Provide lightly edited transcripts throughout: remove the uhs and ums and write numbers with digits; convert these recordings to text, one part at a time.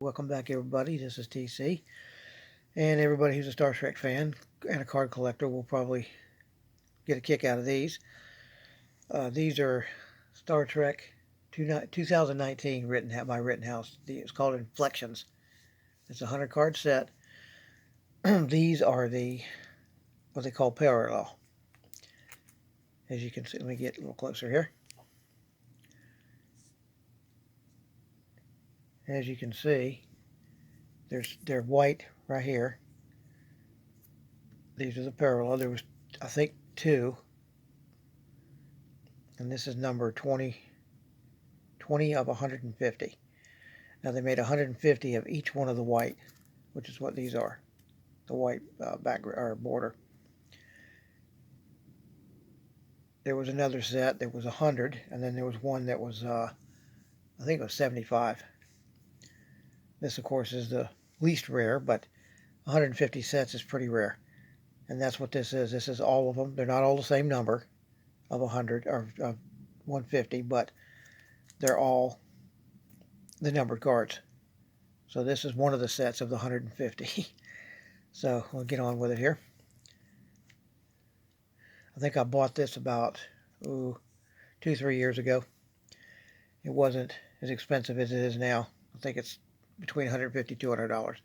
Welcome back, everybody. This is TC, and everybody who's a Star Trek fan and a card collector will probably get a kick out of these. These are Star Trek 2019 written by Rittenhouse. It's called Inflexions. It's a 100 card set. These are what they call parallel. As you can see, let me get a little closer here. As you can see, they're white right here. These are the parallel. There was, I think, two, and this is number 20 of 150. Now they made 150 of each one of the white, which is what these are, the white background or border. There was another set that was 100, and then there was one that was, I think it was 75. This, of course, is the least rare, but 150 sets is pretty rare. And that's what this is. This is all of them. They're not all the same number of 100 or of 150, but they're all the numbered cards. So this is one of the sets of the 150. So we'll get on with it here. I think I bought this about 2-3 years ago. It wasn't as expensive as it is now. I think it's between $150 and $200.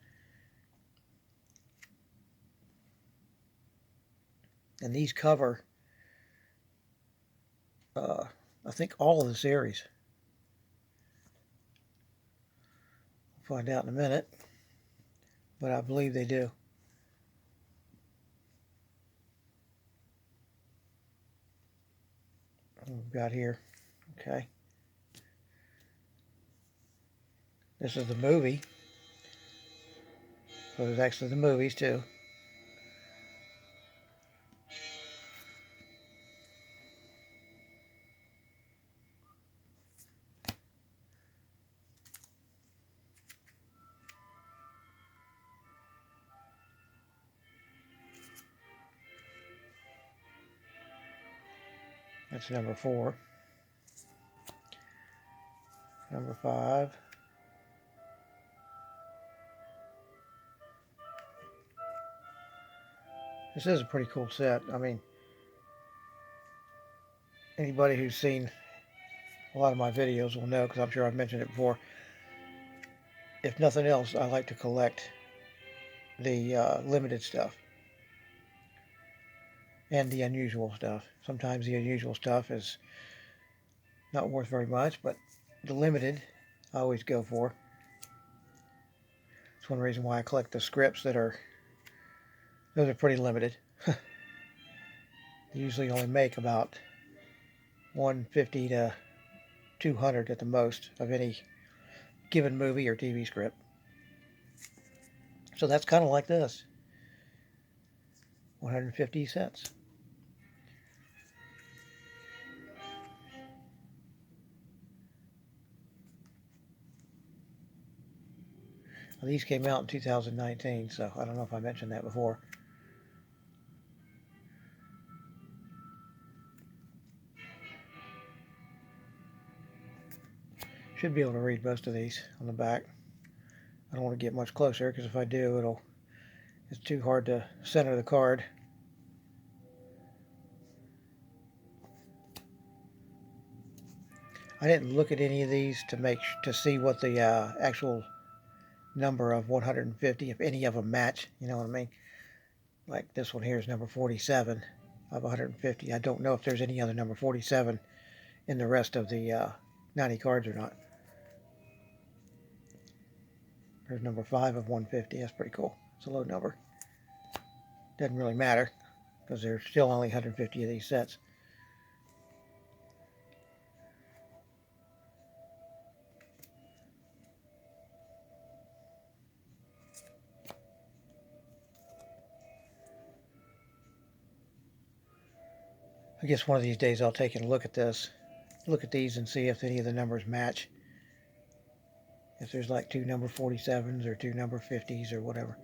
And these cover, I think, all of the series. We'll find out in a minute, but I believe they do. What we've got here, okay. This is the movie. So there's actually the movies too. That's number 4. Number 5. This is a pretty cool set. I mean, anybody who's seen a lot of my videos will know, because I'm sure I've mentioned it before. If nothing else, I like to collect the limited stuff and the unusual stuff. Sometimes the unusual stuff is not worth very much, but the limited I always go for. It's one reason why I collect the scripts those are pretty limited. They usually only make about 150 to 200 at the most of any given movie or TV script. So that's kind of like this. 150 cents. Well, these came out in 2019, so I don't know if I mentioned that before. Should be able to read most of these on the back. I don't want to get much closer, because if I do, it's too hard to center the card. I didn't look at any of these to see what the actual number of 150, if any of them match. You know what I mean? Like this one here is number 47 of 150. I don't know if there's any other number 47 in the rest of the 90 cards or not. There's number 5 of 150. That's pretty cool. It's a low number. Doesn't really matter, because there's still only 150 of these sets. I guess one of these days I'll take a look at these and see if any of the numbers match. If there's like 2 number 47s or 2 number 50s or whatever.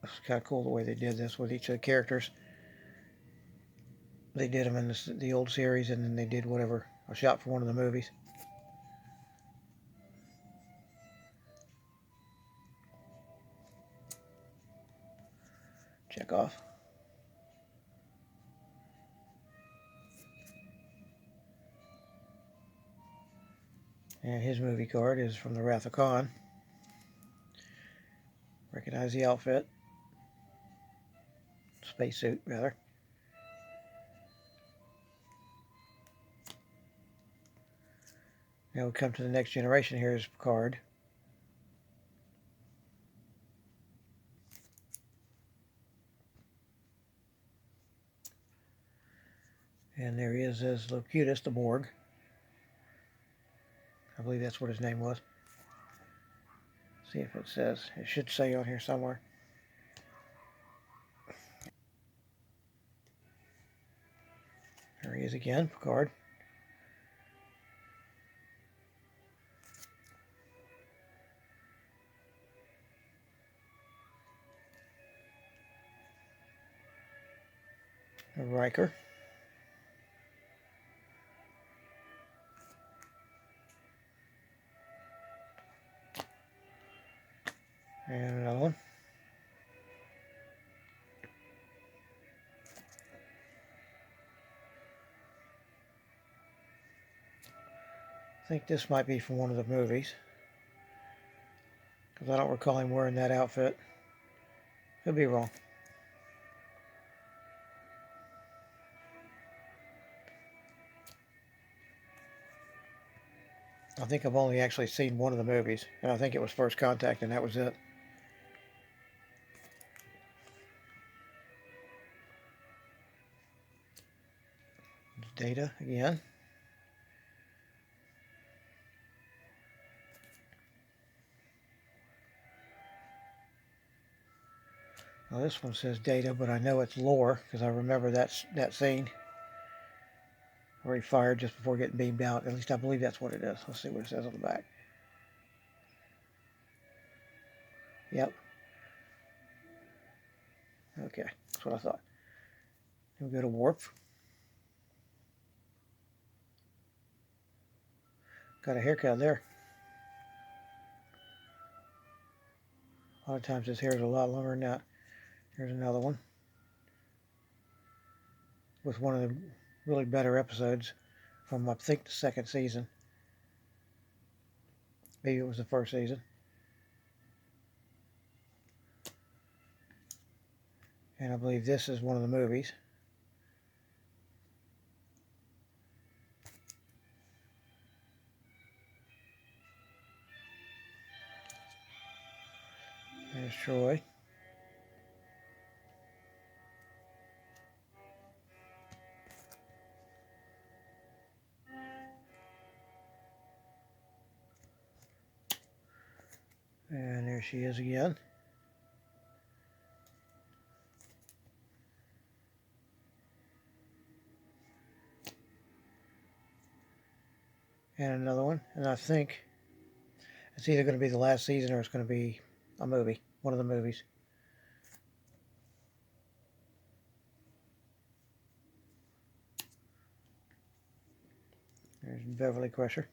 It's kind of cool the way they did this with each of the characters. they did them in the old series, and then they did whatever, a shot for one of the movies. Check off. And his movie card is from the Wrath of Khan. Recognize the outfit. Spacesuit, rather. Now we come to the next generation. Here's Picard. And there he is as Locutus, the Borg. I believe that's what his name was. See if it says. It should say on here somewhere. There he is again, Picard. Riker. And another one. I think this might be from one of the movies, because I don't recall him wearing that outfit. Could be wrong. I think I've only actually seen one of the movies, and I think it was First Contact, and that was it. Data again. Well, this one says Data, but I know it's Lore, because I remember that scene where he fired just before getting beamed out. At least I believe that's what it is. Let's see what it says on the back. Yep. Okay, that's what I thought. Then we go to Warp. Got a haircut there. A lot of times his hair is a lot longer than that. Here's another one with one of the really better episodes from, I think, the second season. Maybe it was the first season. And I believe this is one of the movies. There's Troy. And there she is again. And another one. And I think it's either going to be the last season or it's going to be a movie. One of the movies. There's Beverly Crusher.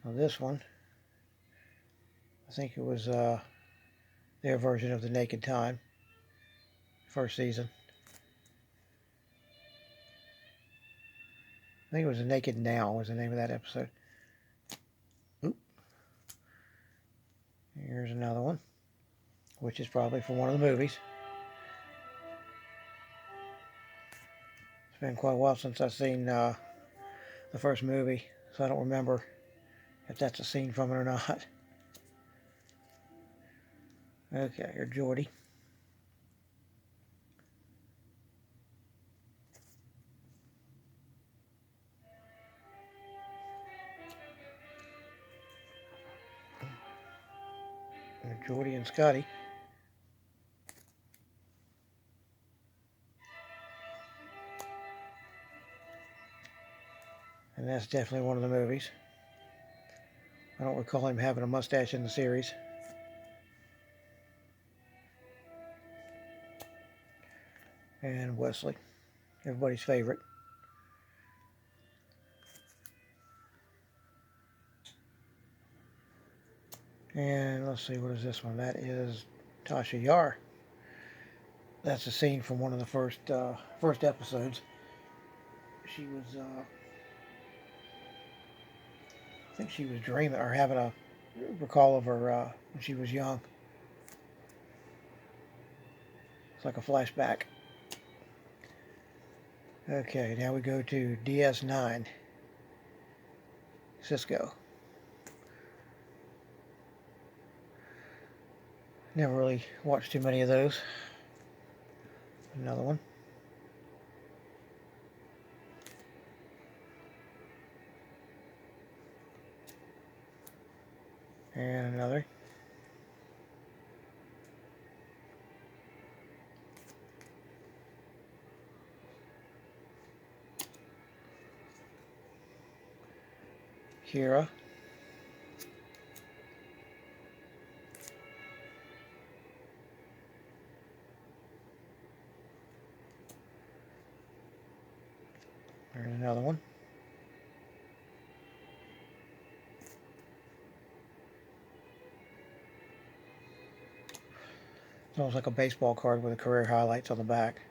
Now this one, I think it was their version of The Naked Time. First season. I think it was The Naked Now was the name of that episode. Oop. Here's another one, which is probably from one of the movies. It's been quite a while since I've seen the first movie, so I don't remember if that's a scene from it or not. Okay, here's Geordi. Geordi and Scotty. And that's definitely one of the movies. I don't recall him having a mustache in the series. And Wesley, everybody's favorite. And let's see, what is this one? That is Tasha Yar. That's a scene from one of the first episodes. She was, I think she was dreaming or having a recall of her when she was young. It's like a flashback. Okay, now we go to DS9. Cisco. Never really watched too many of those. Another one. And another. Kira. There's another one. It's almost like a baseball card with the career highlights on the back.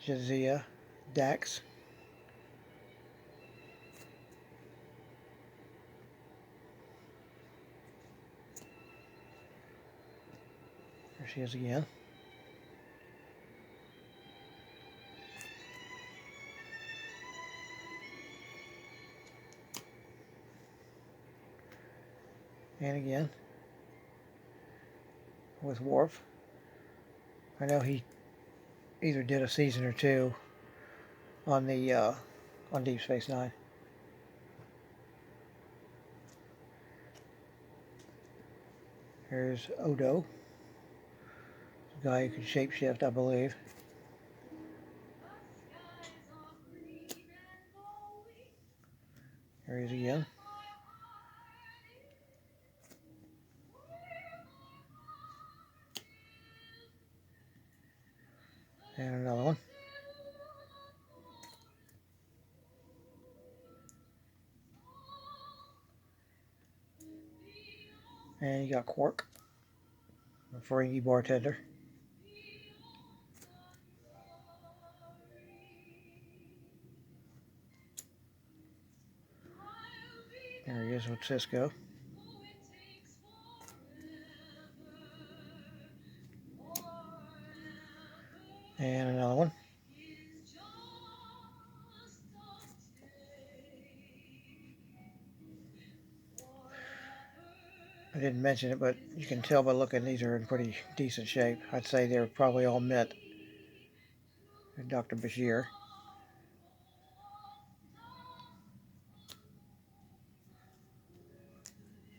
Jadzia Dax. There she is again. And again. With Worf. I know he either did a season or two on the on Deep Space Nine. Here's Odo, the guy who can shapeshift, I believe. There he is again. And another one. And you got Quark, a Ferengi bartender. There he is with Cisco. And another one. I didn't mention it, but you can tell by looking, these are in pretty decent shape. I'd say they're probably all mint. Dr. Bashir.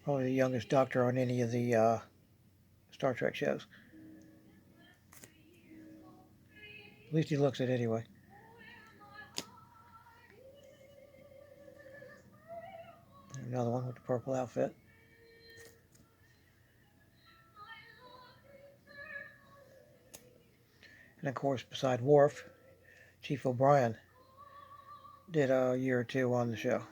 Probably the youngest doctor on any of the Star Trek shows. At least he looks it anyway. Another one with the purple outfit. And of course, beside Worf, Chief O'Brien did a year or two on the show.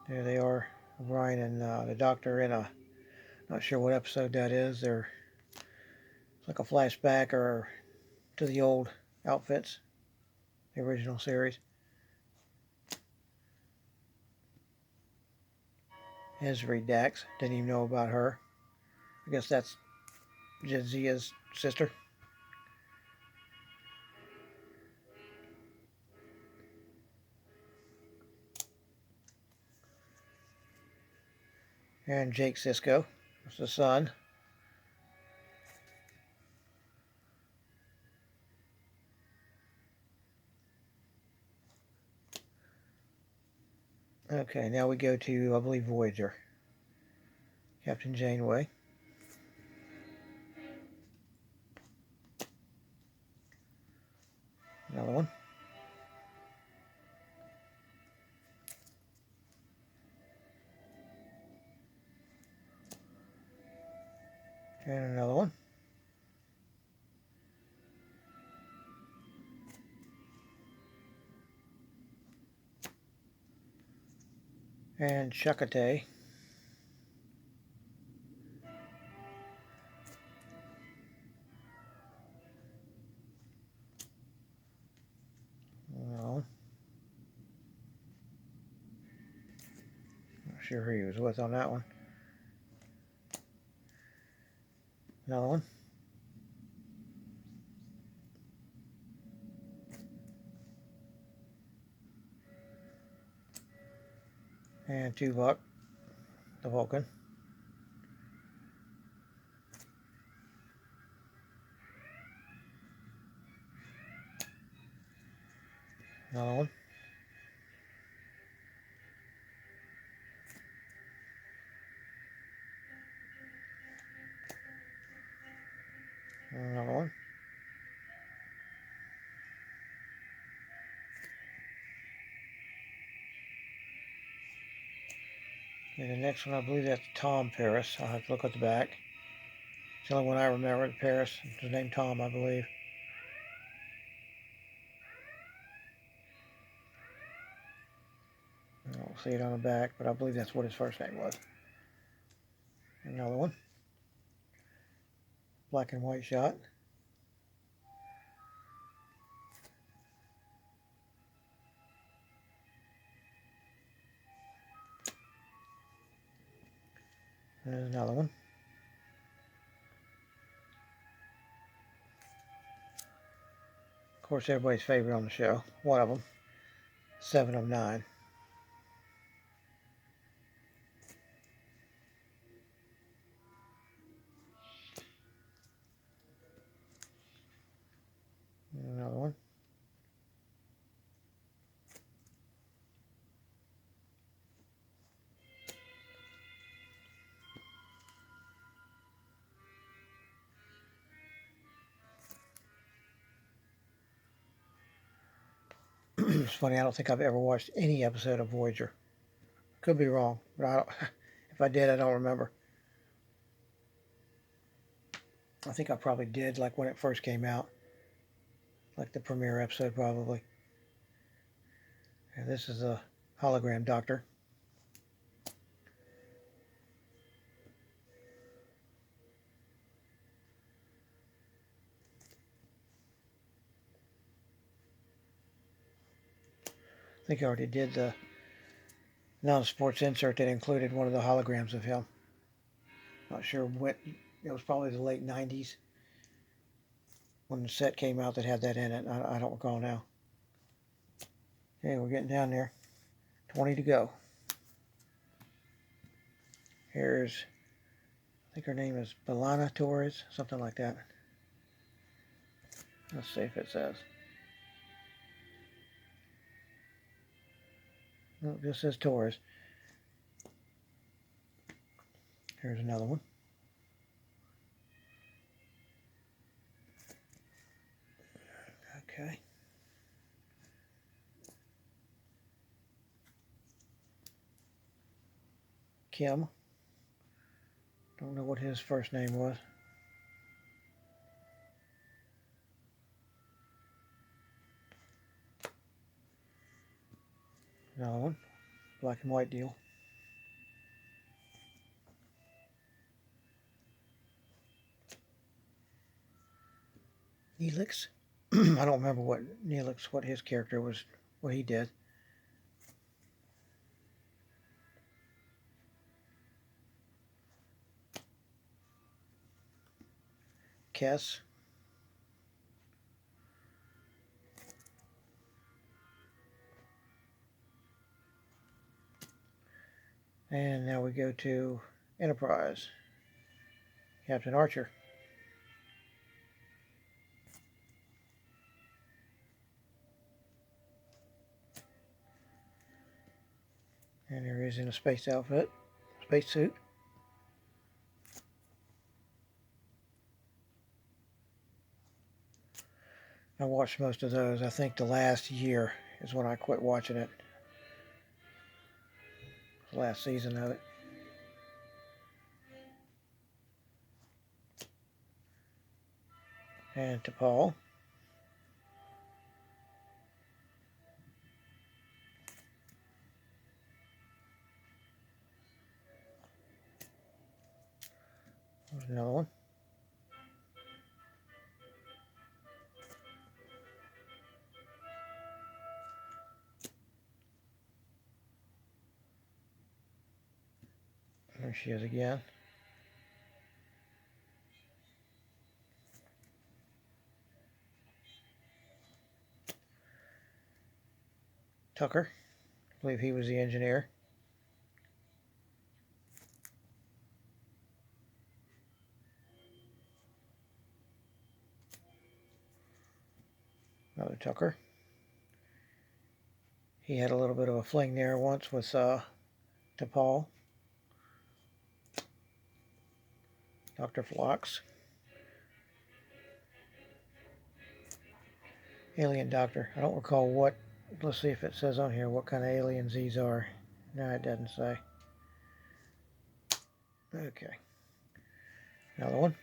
There they are, O'Brien and the Doctor in a, not sure what episode that is. It's like a flashback or to the old outfits, the original series. Ezri Dax, didn't even know about her. I guess that's Jadzia's sister. And Jake Sisko, that's the son. Okay, now we go to, I believe, Voyager. Captain Janeway. Another one. And another one. And Chakotay. Another one. Not sure who he was with on that one. Another one. And Tuvok, the Vulcan. Another one. Another one. And the next one, I believe that's Tom Paris. I'll have to look at the back. It's the only one I remember, the Paris. It's his name Tom, I believe. I don't see it on the back, but I believe that's what his first name was. Another one. Black and white shot. There's another one. Of course, everybody's favorite on the show. One of them. 7 of 9. Another one. It's funny, I don't think I've ever watched any episode of Voyager. Could be wrong, but I don't, if I did, I don't remember. I think I probably did, like when it first came out. Like the premiere episode, probably. And this is a hologram doctor. I think I already did the non-sports insert that included one of the holograms of him. Not sure when. It was probably the late 90s when the set came out that had that in it. I don't recall now. Okay, we're getting down there. 20 to go. Here's, I think her name is Belana Torres, something like that. Let's see if it says. No, it just says Torres. Here's another one. Okay. Kim. Don't know what his first name was. Another one. Black and white deal. Neelix. I don't remember what Neelix, what his character was, what he did. Kess. And now we go to Enterprise. Captain Archer. And there he is in a space outfit, space suit. I watched most of those. I think the last year is when I quit watching it. The last season of it. And to Paul. There's another one. There she is again. Tucker. I believe he was the engineer. Another Tucker. He had a little bit of a fling there once with Paul. Dr. Phlox. Alien Doctor. I don't recall what. Let's see if it says on here what kind of aliens these are. No, it doesn't say. Okay. Another one.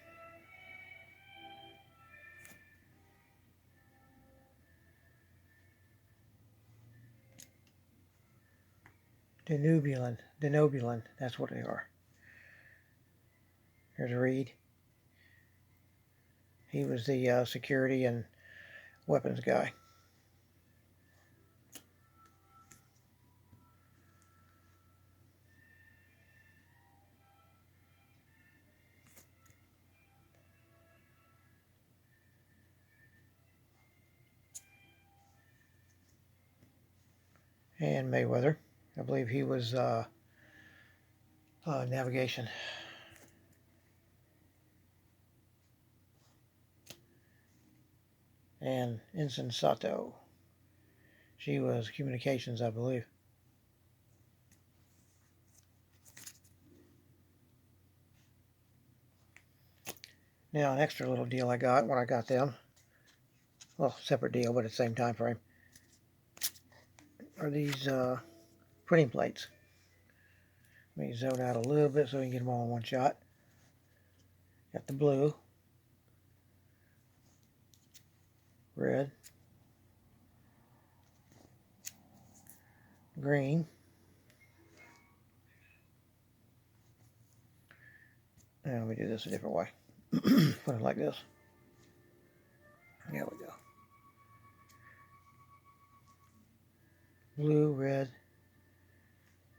Denobulin. That's what they are. Here's Reed. He was the security and weapons guy. And Mayweather. I believe he was navigation. And Ensign Sato. She was communications, I believe. Now, an extra little deal I got when I got them. Well, separate deal, but at the same time frame. Are these printing plates. Let me zone out a little bit so we can get them all in one shot. Got the blue, red, green, and let me do this a different way. Put it like this. There we go. Blue, red,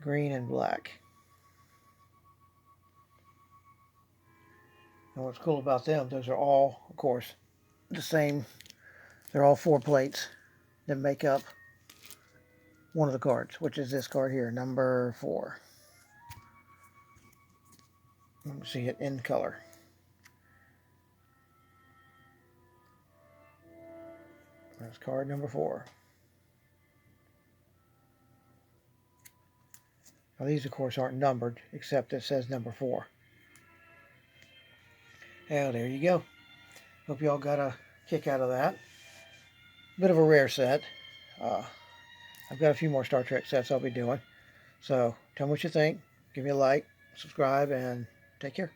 green, and black. And what's cool about them, those are all, of course, the same. They're all 4 plates that make up one of the cards, which is this card here, number 4. You can see it in color. That's card number 4. Now these, of course, aren't numbered, except it says number 4. Well, there you go. Hope you all got a kick out of that. Bit of a rare set. I've got a few more Star Trek sets I'll be doing. So tell me what you think. Give me a like, subscribe, and take care.